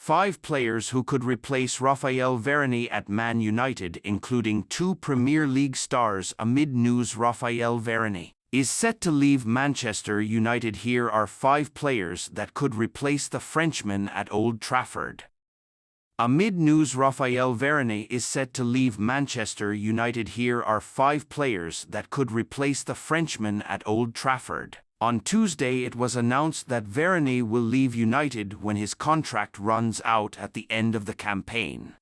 5 players who could replace Raphael Varane at Man United, including 2 Premier League stars. Amid news Raphael Varane is set to leave Manchester United. Here are 5 players that could replace the Frenchman at Old Trafford. Amid news Raphael Varane is set to leave Manchester United. Here are 5 players that could replace the Frenchman at Old Trafford. On Tuesday it was announced that Varane will leave United when his contract runs out at the end of the campaign.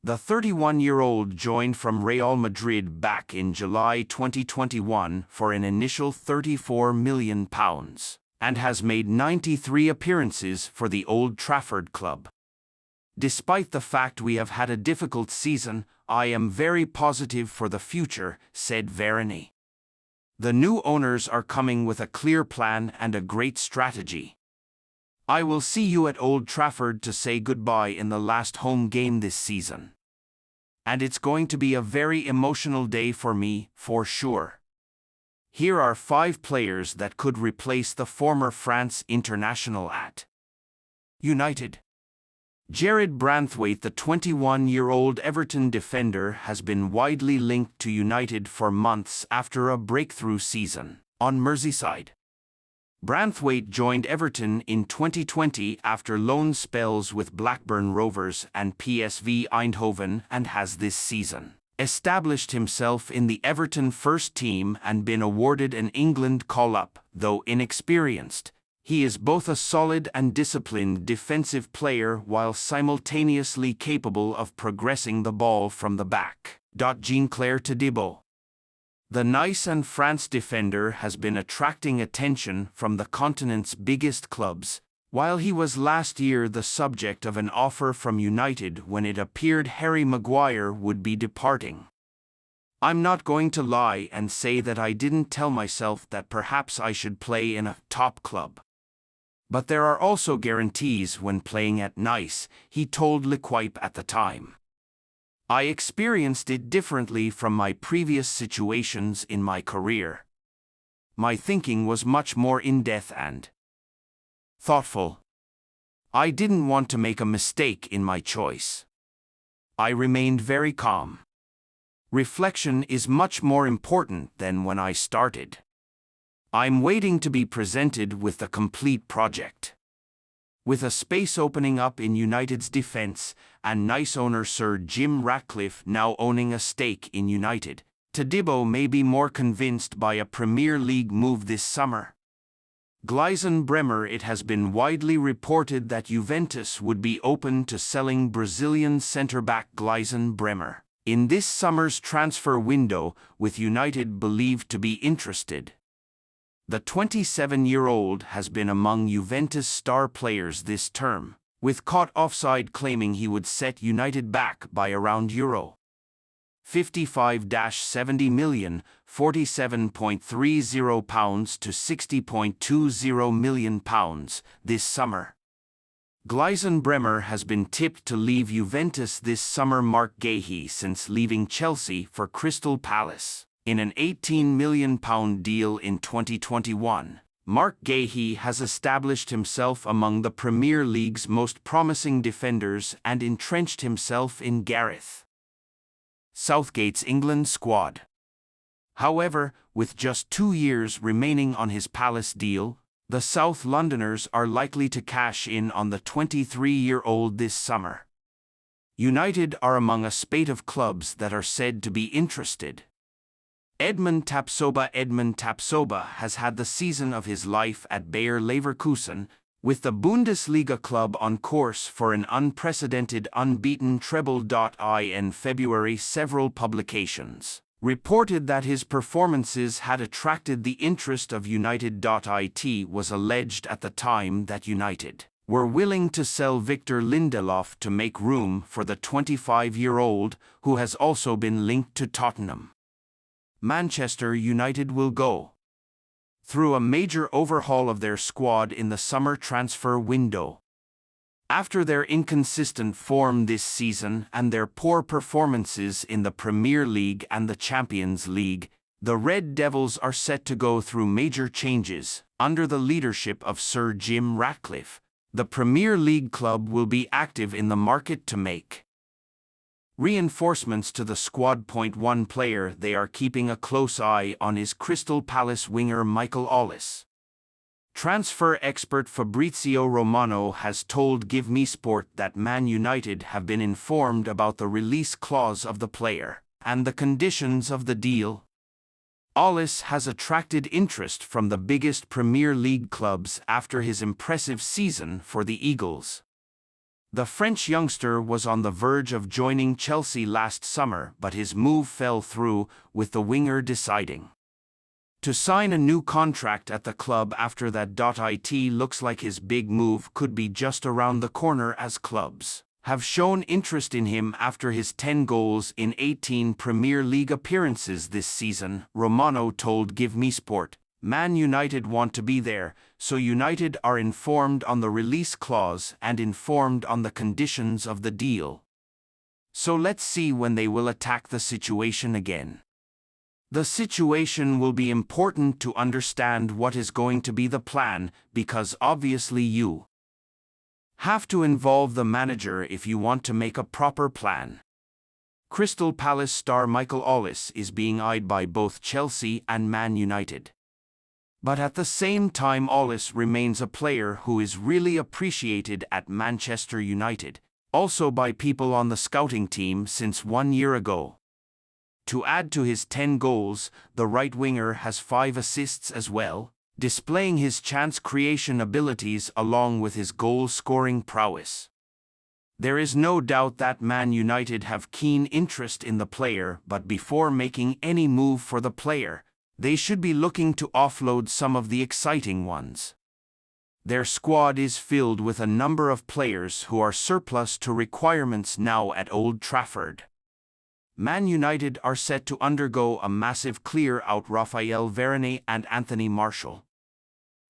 The 31-year-old joined from Real Madrid back in July 2021 for an initial £34 million and has made 93 appearances for the Old Trafford club. "Despite the fact we have had a difficult season, I am very positive for the future," said Varane. "The new owners are coming with a clear plan and a great strategy. I will see you at Old Trafford to say goodbye in the last home game this season. And it's going to be a very emotional day for me, for sure." Here are 5 players that could replace the former France international at United. Jarrad Branthwaite. The 21-year-old Everton defender has been widely linked to United for months after a breakthrough season on Merseyside. Branthwaite joined Everton in 2020 after loan spells with Blackburn Rovers and PSV Eindhoven, and has this season established himself in the Everton first team and been awarded an England call-up. Though inexperienced, he is both a solid and disciplined defensive player while simultaneously capable of progressing the ball from the back. Jean-Claire Todibo. The Nice and France defender has been attracting attention from the continent's biggest clubs, while he was last year the subject of an offer from United when it appeared Harry Maguire would be departing. "I'm not going to lie and say that I didn't tell myself that perhaps I should play in a top club. But there are also guarantees when playing at Nice," he told L'Equipe at the time. "I experienced it differently from my previous situations in my career. My thinking was much more in-depth and thoughtful. I didn't want to make a mistake in my choice. I remained very calm. Reflection is much more important than when I started. I'm waiting to be presented with the complete project." With a space opening up in United's defense, and Nice owner Sir Jim Ratcliffe now owning a stake in United, Todibo may be more convinced by a Premier League move this summer. Gleisen Bremer. It has been widely reported that Juventus would be open to selling Brazilian centre-back Gleisen Bremer in this summer's transfer window, with United believed to be interested. The 27-year-old has been among Juventus' star players this term, with Caught Offside claiming he would set United back by around Euro 55-70 million, £47.30 to £60.20 million this summer. Gleisen Bremer has been tipped to leave Juventus this summer. Mark Gahey since leaving Chelsea for Crystal Palace in an £18 million deal in 2021. Mark Gahey has established himself among the Premier League's most promising defenders and entrenched himself in Gareth Southgate's England squad. However, with just 2 years remaining on his Palace deal, the South Londoners are likely to cash in on the 23-year-old this summer. United are among a spate of clubs that are said to be interested. Edmund Tapsoba has had the season of his life at Bayer Leverkusen, with the Bundesliga club on course for an unprecedented unbeaten treble. In February, several publications reported that his performances had attracted the interest of United. It was alleged at the time that United were willing to sell Victor Lindelof to make room for the 25-year-old, who has also been linked to Tottenham. Manchester United will go through a major overhaul of their squad in the summer transfer window. After their inconsistent form this season and their poor performances in the Premier League and the Champions League, the Red Devils are set to go through major changes under the leadership of Sir Jim Ratcliffe, The Premier League club will be active in the market to make reinforcements to the squad. One player they are keeping a close eye on is Crystal Palace winger Michael Ollis. Transfer expert Fabrizio Romano has told Give Me Sport that Man United have been informed about the release clause of the player and the conditions of the deal. Ollis has attracted interest from the biggest Premier League clubs after his impressive season for the Eagles. The French youngster was on the verge of joining Chelsea last summer, but his move fell through, with the winger deciding to sign a new contract at the club after that. It looks like his big move could be just around the corner, as clubs have shown interest in him after his 10 goals in 18 Premier League appearances this season. Romano told Give Me Sport, Man United want to be there, so United are informed on the release clause and informed on the conditions of the deal. So let's see when they will attack the situation again. The situation will be important to understand what is going to be the plan, because obviously you have to involve the manager if you want to make a proper plan. Crystal Palace star Michael Ollis is being eyed by both Chelsea and Man United. But at the same time, Ollis remains a player who is really appreciated at Manchester United, also by people on the scouting team since 1 year ago. To add to his 10 goals, the right winger has 5 assists as well, displaying his chance creation abilities along with his goal-scoring prowess. There is no doubt that Man United have keen interest in the player, but before making any move for the player, they should be looking to offload some of the exciting ones. Their squad is filled with a number of players who are surplus to requirements now at Old Trafford. Man United are set to undergo a massive clear-out. Raphael Varane and Anthony Martial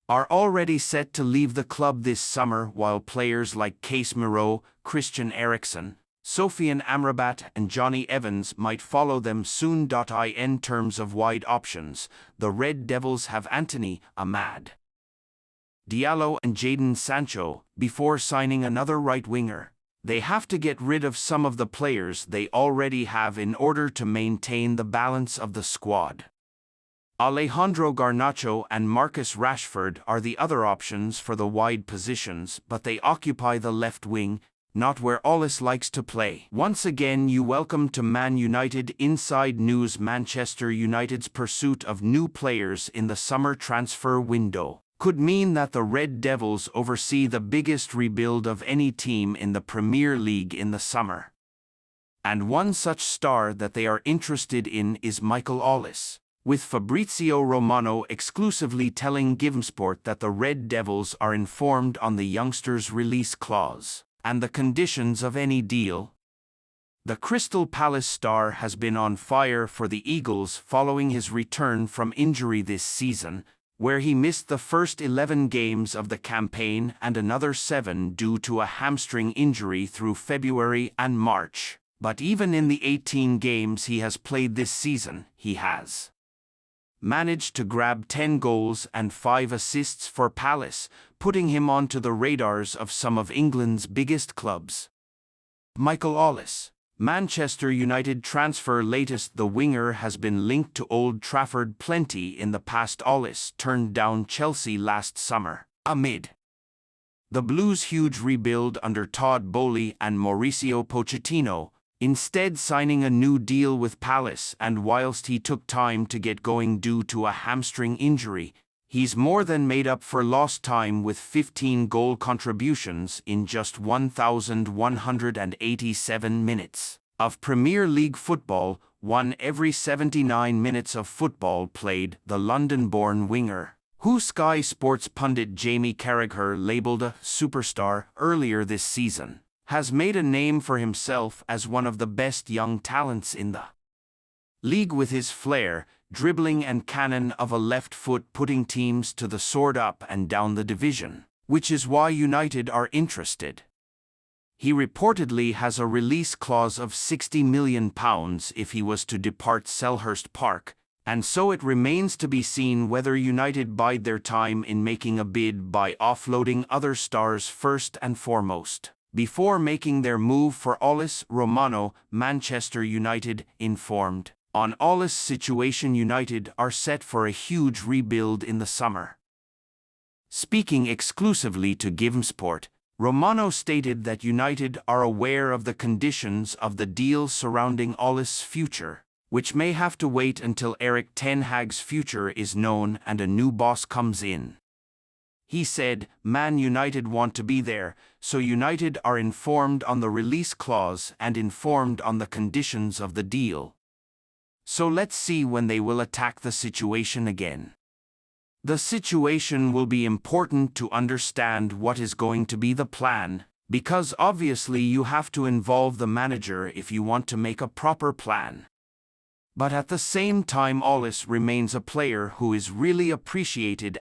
are already set to leave the club this summer, while players like Casemiro, Christian Eriksen, Sofiane Amrabat and Johnny Evans might follow them soon. In terms of wide options, the Red Devils have Anthony, Amad Diallo and Jadon Sancho. Before signing another right winger, they have to get rid of some of the players they already have in order to maintain the balance of the squad. Alejandro Garnacho and Marcus Rashford are the other options for the wide positions, but they occupy the left wing, not where Ollis likes to play. Once again, you welcome to Man United Inside News. Manchester United's pursuit of new players in the summer transfer window could mean that the Red Devils oversee the biggest rebuild of any team in the Premier League in the summer. And one such star that they are interested in is Michael Ollis, with Fabrizio Romano exclusively telling GiveMeSport that the Red Devils are informed on the youngster's release clause and the conditions of any deal. The Crystal Palace star has been on fire for the Eagles following his return from injury this season, where he missed the first 11 games of the campaign and another 7 due to a hamstring injury through February and March. But even in the 18 games he has played this season, he has managed to grab 10 goals and 5 assists for Palace, putting him onto the radars of some of England's biggest clubs. Michael Ollis, Manchester United transfer latest. The winger has been linked to Old Trafford plenty in the past. Ollis turned down Chelsea last summer, amid the Blues' huge rebuild under Todd Boehly and Mauricio Pochettino, instead signing a new deal with Palace. And whilst he took time to get going due to a hamstring injury, he's more than made up for lost time with 15 goal contributions in just 1,187 minutes of Premier League football, 1 every 79 minutes of football played. The London-born winger, who Sky Sports pundit Jamie Carragher labelled a superstar earlier this season, has made a name for himself as one of the best young talents in the league, with his flair, dribbling and cannon of a left foot putting teams to the sword up and down the division, which is why United are interested. He reportedly has a release clause of £60 million if he was to depart Selhurst Park, And so it remains to be seen whether United bide their time in making a bid by offloading other stars first and foremost, before making their move for Aulis Romano. Manchester United informed. On Aulis situation, United are set for a huge rebuild in the summer. Speaking exclusively to GiveSport, Romano stated that United are aware of the conditions of the deal surrounding Aulis' future, which may have to wait until Erik ten Hag's future is known and a new boss comes in. He said, Man United want to be there, so United are informed on the release clause and informed on the conditions of the deal. So let's see when they will attack the situation again. The situation will be important to understand what is going to be the plan, because obviously you have to involve the manager if you want to make a proper plan. But at the same time, Aulis remains a player who is really appreciated